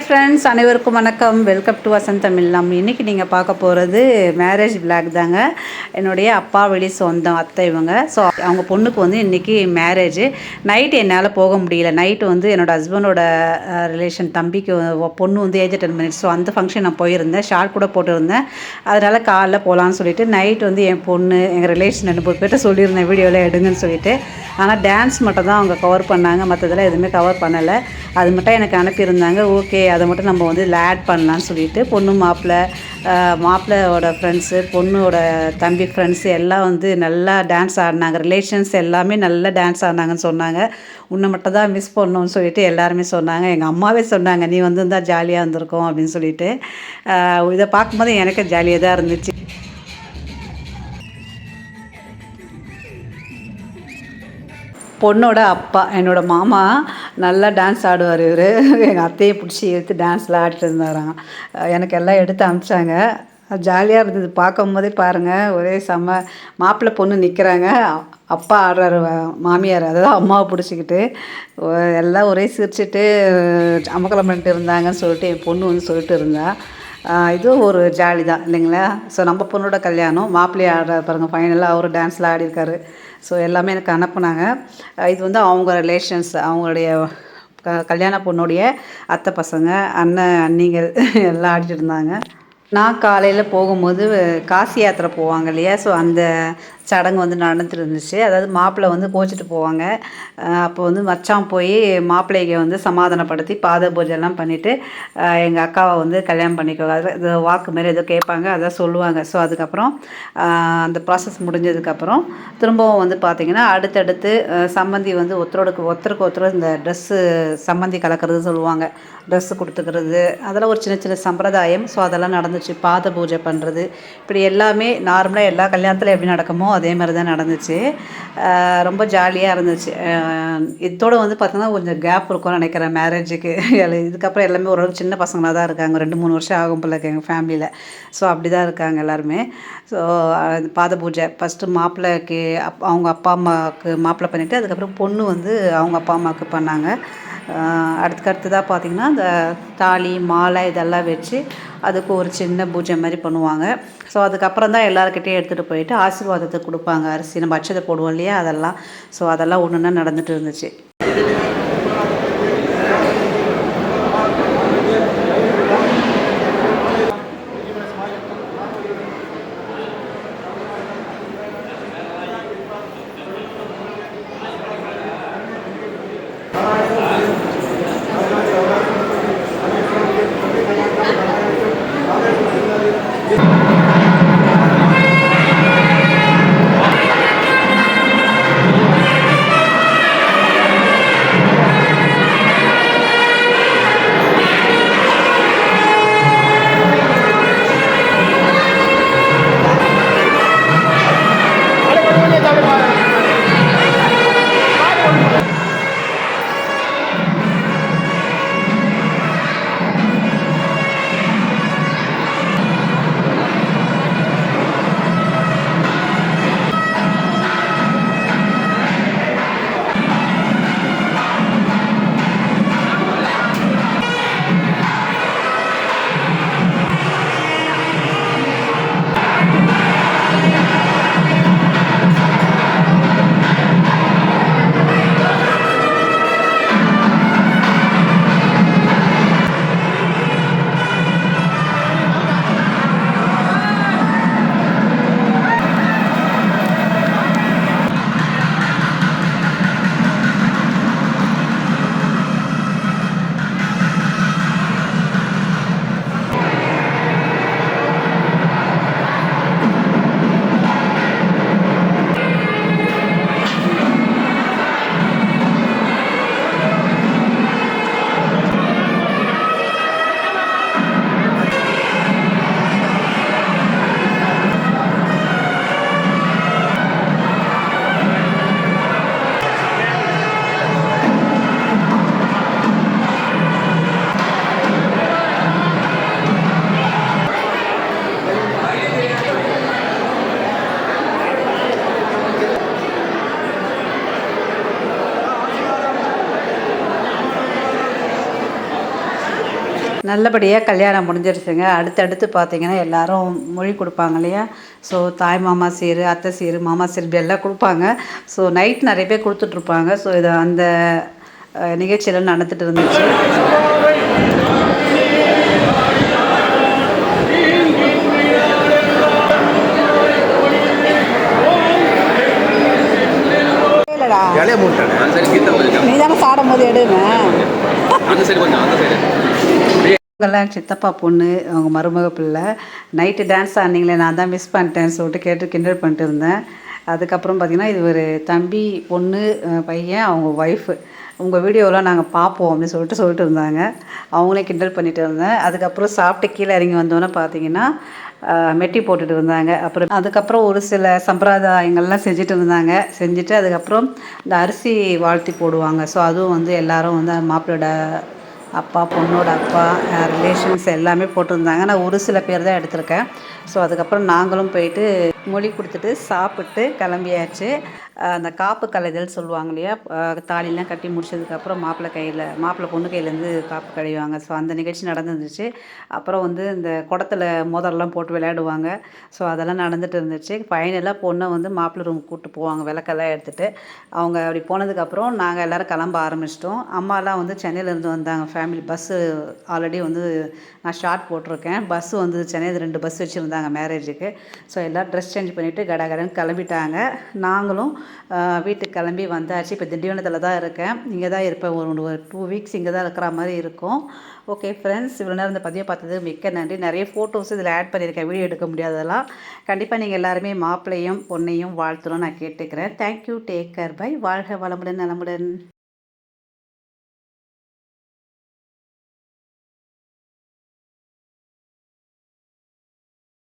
Friends, அனைவருக்கும் வணக்கம். Welcome to Vasanth Tamil. நம்ம இன்றைக்கி நீங்கள் பார்க்க போகிறது மேரேஜ் விளாக் தாங்க. என்னுடைய அப்பா வழி சொந்தம் அத்தை இவங்க. ஸோ அவங்க பொண்ணுக்கு வந்து இன்றைக்கி மேரேஜு. நைட்டு என்னால் போக முடியல. நைட்டு வந்து என்னோடய ஹஸ்பண்டோட ரிலேஷன் தம்பிக்கு பொண்ணு வந்து ஏஜ் அட்டன் பண்ணிடுச்சு. ஸோ அந்த ஃபங்க்ஷன் நான் போயிருந்தேன், ஷார்ட் கூட போட்டிருந்தேன். அதனால் காலைல போகலான்னு சொல்லிட்டு நைட் வந்து என் பொண்ணு எங்கள் ரிலேஷன் 2-3 பேர்கிட்ட சொல்லியிருந்தேன் வீடியோவில் எடுங்கன்னு சொல்லிட்டு. ஆனால் டான்ஸ் மட்டும் தான் அவங்க கவர் பண்ணாங்க, மற்றதெல்லாம் எதுவுமே கவர் பண்ணலை. அது மட்டும் எனக்கு அனுப்பியிருந்தாங்க. ஓகே, அதை மட்டும் நம்ம வந்து இதில் ஆட் பண்ணலான்னு சொல்லிட்டு பொண்ணு மாப்பிள்ளையோட ஃப்ரெண்ட்ஸு, பொண்ணோட தம்பி ஃப்ரெண்ட்ஸு எல்லாம் வந்து நல்லா டான்ஸ் ஆடினாங்க. ரிலேஷன்ஸ் எல்லாமே நல்லா டான்ஸ் ஆடினாங்கன்னு சொன்னாங்க. உன்னை மட்டும் தான் மிஸ் பண்ணணும்னு சொல்லிட்டு எல்லாருமே சொன்னாங்க. எங்கள் அம்மாவே சொன்னாங்க, நீ வந்திருந்தா ஜாலியாக இருந்திருக்கும் அப்படின்னு சொல்லிட்டு. இதை பார்க்கும்போது எனக்கு ஜாலியாக தான் இருந்துச்சு. பொண்ணோட அப்பா என்னோடய மாமா நல்லா டான்ஸ் ஆடுவார். இவர் எங்கள் அத்தையை பிடிச்சி எடுத்து டான்ஸ்லாம் ஆடிட்டு இருந்தாராம். எனக்கு எல்லாம் எடுத்து அனுப்பிச்சாங்க. ஜாலியாக இருந்தது பார்க்கும் போதே. பாருங்கள், ஒரே செம்ம. மாப்பிள்ளை பொண்ணு நிற்கிறாங்க, அப்பா ஆடுறாரு, மாமியார் அதாவது அம்மாவை பிடிச்சிக்கிட்டு எல்லாம் ஒரே சிரிச்சுட்டு அமக்கலம் பண்ணிட்டு இருந்தாங்கன்னு சொல்லிட்டு என் பொண்ணு வந்து சொல்லிட்டு இருந்தா. இதுவும் ஒரு ஜாலி தான் இல்லைங்களா? ஸோ நம்ம பொண்ணோட கல்யாணம், மாப்பிள்ளை ஆடுற பாருங்கள், ஃபைனலாக அவரும் டான்ஸில் ஆடிருக்காரு. ஸோ எல்லாமே எனக்கு அனுப்புனாங்க. இது வந்து அவங்க ரிலேஷன்ஸ், அவங்களுடைய கல்யாண பொண்ணுடைய அத்தை பசங்க, அண்ணன் அண்ணிகள் எல்லாம் ஆடிட்டு இருந்தாங்க. நான் காலையில் போகும்போது காசி யாத்திரை போவாங்க இல்லையா? ஸோ அந்த சடங்கு வந்து நடந்துட்டு இருந்துச்சு. அதாவது மாப்பிள்ளை வந்து கோச்சிட்டு போவாங்க. அப்போ வந்து மச்சான் போய் மாப்பிள்ளையை வந்து சமாதானப்படுத்தி பாத பூஜைலாம் பண்ணிவிட்டு எங்கள் அக்காவை வந்து கல்யாணம் பண்ணிக்குவாங்க. அது இது வாக்கு மாரி ஏதோ கேட்பாங்க, அதான் சொல்லுவாங்க. ஸோ அதுக்கப்புறம் அந்த ப்ராசஸ் முடிஞ்சதுக்கப்புறம் திரும்பவும் வந்து பார்த்திங்கன்னா அடுத்தடுத்து சம்மந்தி வந்து ஒருத்தருக்கு ஒருத்தர் இந்த ட்ரெஸ்ஸு சம்மந்தி கலக்கிறது சொல்லுவாங்க, ட்ரெஸ்ஸு கொடுத்துக்கிறது, அதெல்லாம் ஒரு சின்ன சின்ன சம்பிரதாயம். ஸோ அதெல்லாம் நடந்துச்சு. பாத பூஜை பண்ணுறது, இப்படி எல்லாமே நார்மலாக எல்லா கல்யாணத்தில் எப்படி நடக்குமோ அதே மாதிரி தான் நடந்துச்சு. ரொம்ப ஜாலியாக இருந்துச்சு. இதோடு வந்து பார்த்திங்கன்னா கொஞ்சம் கேப் இருக்கும்னு நினைக்கிறேன் மேரேஜுக்கு. இதுக்கப்புறம் எல்லாமே ஓரளவுக்கு சின்ன பசங்களாக தான் இருக்காங்க. 2-3 வருஷம் ஆகும் போல எங்கள் ஃபேமிலியில். ஸோ அப்படி தான் இருக்காங்க எல்லாருமே. ஸோ பாத பூஜை ஃபஸ்ட்டு மாப்பிள்ளைக்கு அவங்க அப்பா அம்மாவுக்கு மாப்பிள்ளை பண்ணிவிட்டு அதுக்கப்புறம் பொண்ணு வந்து அவங்க அப்பா அம்மாவுக்கு பண்ணாங்க. அடுத்ததாக பார்த்திங்கன்னா இந்த தாலி மாலை இதெல்லாம் வச்சு அதுக்கு ஒரு சின்ன பூஜை மாதிரி பண்ணுவாங்க. ஸோ அதுக்கப்புறம் தான் எல்லாருக்கிட்டையும் எடுத்துகிட்டு போயிட்டு ஆசீர்வாதத்தை கொடுப்பாங்க. அரிசி நம்ம அட்சதை போடுவோம் இல்லையா, அதெல்லாம். ஸோ அதெல்லாம் ஒன்று ஒன்றா நடந்துட்டு இருந்துச்சு. நல்லபடியாக கல்யாணம் முடிஞ்சிருச்சுங்க. அடுத்தடுத்து பார்த்தீங்கன்னா எல்லோரும் மொழி கொடுப்பாங்க இல்லையா? ஸோ தாய் மாமா சீர், அத்தை சீர், மாமா சீர் இப்படி எல்லாம் கொடுப்பாங்க. ஸோ நைட் நிறைய பேர் கொடுத்துட்ருப்பாங்க. ஸோ இது அந்த நிகழ்ச்சியெல்லாம் நடந்துட்டு இருந்துச்சு. நீ தானே சாடும் போது எடுங்க. இவங்கெல்லாம் சித்தப்பா பொண்ணு, அவங்க மருமக பிள்ளை. நைட்டு டான்ஸ் ஆடினீங்களே, நான் தான் மிஸ் பண்ணிட்டேன்னு சொல்லிட்டு கேட்டு கிண்டல் பண்ணிட்டு இருந்தேன். அதுக்கப்புறம் பார்த்திங்கன்னா இது ஒரு தம்பி பொண்ணு பையன் அவங்க ஒய்ஃபு. உங்கள் வீடியோலாம் நாங்கள் பார்ப்போம் அப்படின்னு சொல்லிட்டு இருந்தாங்க. அவங்களே கிண்டல் பண்ணிட்டு இருந்தேன். அதுக்கப்புறம் சாப்பிட்டு கீழே இறங்கி வந்தோன்னே பார்த்தீங்கன்னா மெட்டி போட்டுட்டு இருந்தாங்க. அதுக்கப்புறம் ஒரு சில சம்பிரதாயங்கள்லாம் செஞ்சுட்டு இருந்தாங்க. செஞ்சுட்டு அதுக்கப்புறம் இந்த அரிசி வாழ்த்தி போடுவாங்க. ஸோ அதுவும் வந்து எல்லோரும் வந்து மாப்பிள்ளோட அப்பா, பொண்ணோட அப்பா, ரிலேஷன்ஸ் எல்லாமே போட்டிருந்தாங்க. நான் ஒரு சில பேர் தான் எடுத்திருக்கேன். ஸோ அதுக்கப்புறம் நாங்களும் போயிட்டு மொழி கொடுத்துட்டு சாப்பிட்டு கிளம்பியாச்சு. அந்த காப்பு கலைதல் சொல்லுவாங்க இல்லையா? தாலிலாம் கட்டி முடிச்சதுக்கப்புறம் மாப்பிள்ளை பொண்ணு கையிலேருந்து காப்பு கழிவாங்க. ஸோ அந்த நிகழ்ச்சி நடந்துருந்துச்சு. அப்புறம் வந்து இந்த குடத்துல மோதிரம்லாம் போட்டு விளையாடுவாங்க. ஸோ அதெல்லாம் நடந்துட்டு இருந்துச்சு. ஃபைனலாக பொண்ணை வந்து மாப்பிள்ளை ரூமுக்கு கூப்பிட்டு போவாங்க விளக்கெல்லாம் எடுத்துகிட்டு. அவங்க அப்படி போனதுக்கப்புறம் நாங்கள் எல்லோரும் கிளம்ப ஆரம்பிச்சிட்டோம். அம்மாலாம் வந்து சென்னையிலேருந்து வந்தாங்க. ஃபேமிலி பஸ்ஸு ஆல்ரெடி வந்து நான் ஷார்ட் போட்டிருக்கேன். பஸ்ஸு வந்து சென்னையில் 2 பஸ் வச்சுருந்தாங்க மேரேஜுக்கு. ஸோ எல்லோரும் ட்ரெஸ் சேஞ்ச் பண்ணிவிட்டு கடகடன்னு கிளம்பிட்டாங்க. நாங்களும் வீட்டுக்கு கிளம்பி வந்தாச்சு. இப்போ திண்டிவனத்தில் தான் இருக்கேன். இங்கே தான் இருப்பேன். ஒரு 2 வீக்ஸ் இங்கே தான் இருக்கிற மாதிரி இருக்கும். ஓகே ஃப்ரெண்ட்ஸ், இவ்வளோ நேரம் இந்த பதிவை பார்த்தது மிக்க நன்றி. நிறைய ஃபோட்டோஸ் இதில் ஆட் பண்ணியிருக்கேன். வீடியோ எடுக்க முடியாததெல்லாம். கண்டிப்பாக நீங்கள் எல்லாருமே மாப்பிள்ளையும் பொண்ணையும் வாழ்த்தணும் நான் கேட்டுக்கிறேன். தேங்க்யூ. Take care. பை. வாழ்க வளமுடன் நலமுடன்.